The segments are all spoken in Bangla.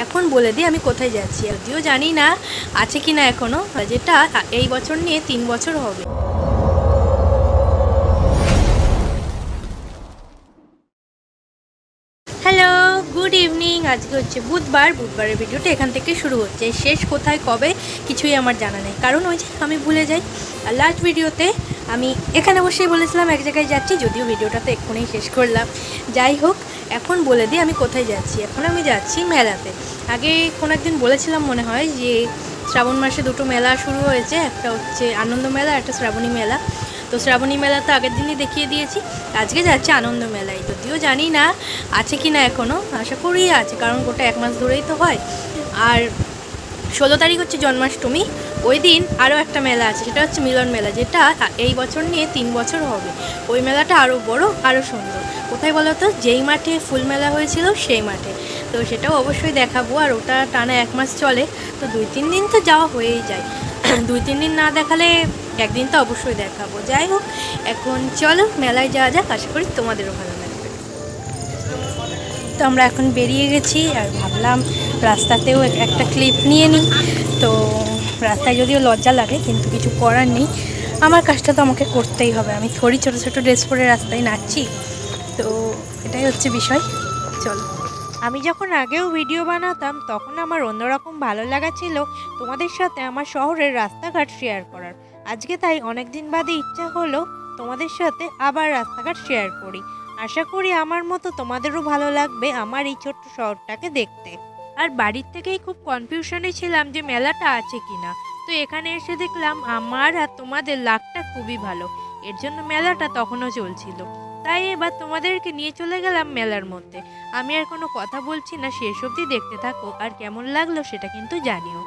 এখন বলে দিই আমি কোথায় যাচ্ছি। যদিও জানি না আছে কি না এখনও, যেটা এই বছর নিয়ে 3 বছর হবে। Hello, good evening. আজকে হচ্ছে বুধবারের ভিডিওটা এখান থেকে শুরু হচ্ছে। শেষ কোথায় কবে কিছুই আমার জানা নেই, কারণ ওই যে আমি ভুলে যাই। আর লাস্ট ভিডিওতে আমি এখানে বসেই বলেছিলাম এক জায়গায় যাচ্ছি, যদিও ভিডিওটা তো এক্ষুনি শেষ করলাম। যাই হোক, এখন বলে দিই আমি কোথায় যাচ্ছি। এখন আমি যাচ্ছি মেলাতে। আগে কোনো একদিন বলেছিলাম মনে হয় যে শ্রাবণ মাসে 2টো মেলা শুরু হয়েছে, একটা হচ্ছে আনন্দ মেলা, একটা শ্রাবণী মেলা। তো শ্রাবণী মেলা তো আগের দিনই দেখিয়ে দিয়েছি। আজকে যাচ্ছে আনন্দ মেলায়, যদিও জানি না আছে কি না এখনও, আশা করি আছে, কারণ গোটা 1 মাস ধরেই তো হয়। আর 16 তারিখ হচ্ছে জন্মাষ্টমী। ওই দিন আরও একটা মেলা আছে, সেটা হচ্ছে মিলন মেলা, যেটা এই বছর নিয়ে 3 বছর হবে। ওই মেলাটা আরও বড়, আরও সুন্দর। কোথায় বলো তো? যেই মাঠে ফুল মেলা হয়েছিল সেই মাঠে। তো সেটাও অবশ্যই দেখাবো। আর ওটা টানা 1 মাস চলে, তো 2-3 দিন তো যাওয়া হয়েই যায়। 2-3 দিন না দেখালে একদিন তো অবশ্যই দেখাবো। যাই হোক, এখন চলো মেলায় যাওয়া যাক, আশা করি তোমাদেরও ভালো লাগবে। তো আমরা এখন বেরিয়ে গেছি, আর ভাবলাম রাস্তাতেও একটা ক্লিপ নিয়ে নিই। তো রাস্তায় যদিও লজ্জা লাগে, কিন্তু কিছু করার নেই, আমার কাজটা তো আমাকে করতেই হবে। আমি থোড়ি ছোটো ছোটো ড্রেস পরে রাস্তায় নাচছি, তো এটাই হচ্ছে বিষয়। চলো। আমি যখন আগেও ভিডিও বানাতাম, তখন আমার অন্যরকম ভালো লাগা ছিল তোমাদের সাথে আমার শহরের রাস্তাঘাট শেয়ার করার। আজকে তাই অনেক দিন বাদে ইচ্ছা হলো তোমাদের সাথে আবার রাস্তাঘাট শেয়ার করি। আশা করি আমার মতো তোমাদেরও ভালো লাগবে আমার এই ছোট্ট শহরটাকে দেখতে। আর বাড়ির থেকেই খুব কনফিউশনে ছিলাম যে মেলাটা আছে কিনা। তো এখানে এসে দেখলাম আমার আর তোমাদের লাকটা খুবই ভালো, এর জন্য মেলাটা তখনও চলছিল। তাই এবার তোমাদেরকে নিয়ে চলে গেলাম মেলার মধ্যে। আমি আর কোনো কথা বলছি না, শেষ অবধি দেখতে থাকো, আর কেমন লাগলো সেটা কিন্তু জানিও।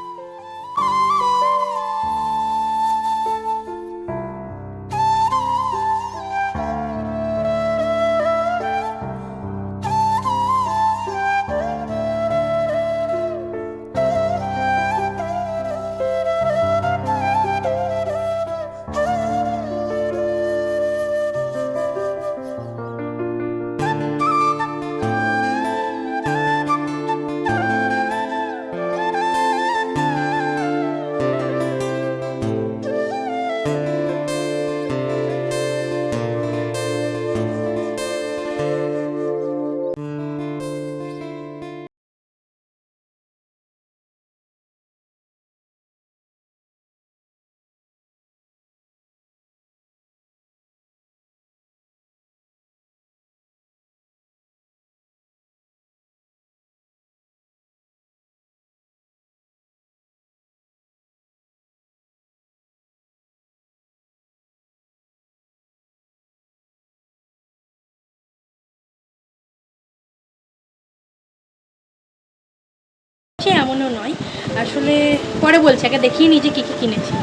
সে এমনও নয়, আসলে পরে বলছি, আগে দেখিয়ে নিই যে কী কী কিনেছি।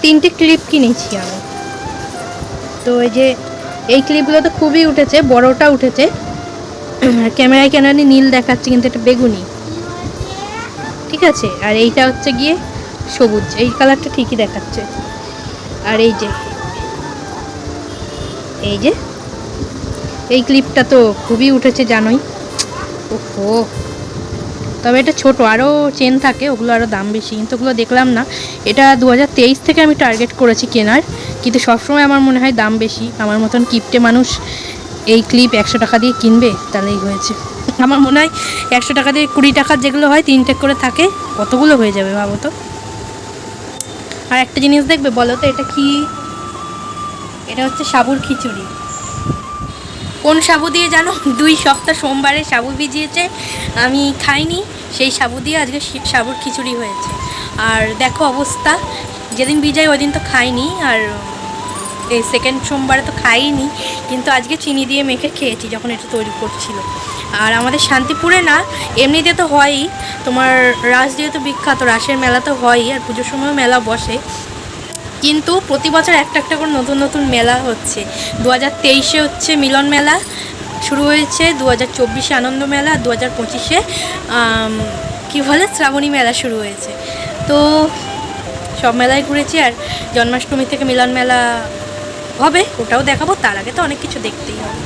3টে ক্লিপ কিনেছি আমি। তো এই ক্লিপগুলো তো খুবই উঠেছে, বড়টা উঠেছে। ক্যামেরায় কেন নীল দেখাচ্ছে, কিন্তু এটা বেগুনি, ঠিক আছে। আর এইটা হচ্ছে গিয়ে সবুজ, এই কালারটা ঠিকই দেখাচ্ছে। আর এই যে এই ক্লিপটা তো খুবই উঠেছে জানোই। ওহো, তবে এটা ছোট, আরও চেন থাকে, ওগুলো আরও দাম বেশি, কিন্তু ওগুলো দেখলাম না। এটা 2023 থেকে আমি টার্গেট করেছি কেনার, কিন্তু সবসময় আমার মনে হয় দাম বেশি। আমার মতন কিপটে মানুষ এই ক্লিপ 100 টাকা দিয়ে কিনবে, তাহলেই হয়েছে। আমার মনে হয় 100 টাকা দিয়ে 20 টাকার যেগুলো হয় 3টে করে থাকে, কতগুলো হয়ে যাবে ভাবো তো। আর একটা জিনিস দেখবে, বলো তো এটা কি? এটা হচ্ছে সাবুর খিচুড়ি। কোন সাবু দিয়ে জানো? 2 সপ্তাহ সোমবারে সাবু ভিজিয়েছে, আমি খাইনি। সেই সাবু দিয়ে আজকে সাবুর খিচুড়ি হয়েছে। আর দেখো অবস্থা, যেদিন ভিজাই ওই দিন তো খাইনি, আর এই সেকেন্ড সোমবারে তো খাইনি, কিন্তু আজকে চিনি দিয়ে মেখে খেয়েছি যখন এটা তৈরি করছিল। আর আমাদের শান্তিপুরে না, এমনিতে তো হয়ই, তোমার রাস যেহেতু বিখ্যাত, রাসের মেলা তো হয়ই, আর পুজোর সময়ও মেলা বসে। কিন্তু প্রতি বছর একটা একটা করে নতুন নতুন মেলা হচ্ছে। 2023-এ হচ্ছে মিলন মেলা শুরু হয়েছে, 2024-এ আনন্দ মেলা, 2025-এ কী বলে শ্রাবণী মেলা শুরু হয়েছে। তো সব মেলায় ঘুরেছি, আর জন্মাষ্টমী থেকে মিলন মেলা হবে, ওটাও দেখাবো। তার আগে তো অনেক কিছু দেখতেই হবে।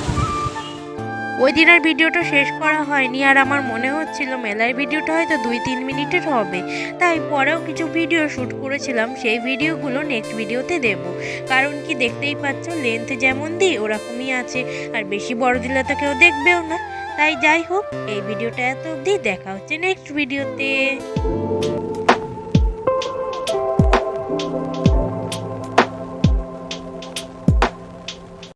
ওই দিন আর ভিডিওটা শেষ করা হয়নি, আর আমার মনে হচ্ছিল মেলার ভিডিওটা হয়তো 2-3 মিনিটের হবে, তাই পরেও কিছু ভিডিও শ্যুট করেছিলাম, সেই ভিডিওগুলো নেক্সট ভিডিওতে দেব। কারণ কি দেখতেই পাচ্ছ লেন্থ যেমন দিই ওরকমই আছে, আর বেশি বড় দিলে তো কেউ দেখবেও না। তাই যাই হোক, এই ভিডিওটা এত অবধি, দেখা হচ্ছে নেক্সট ভিডিওতে।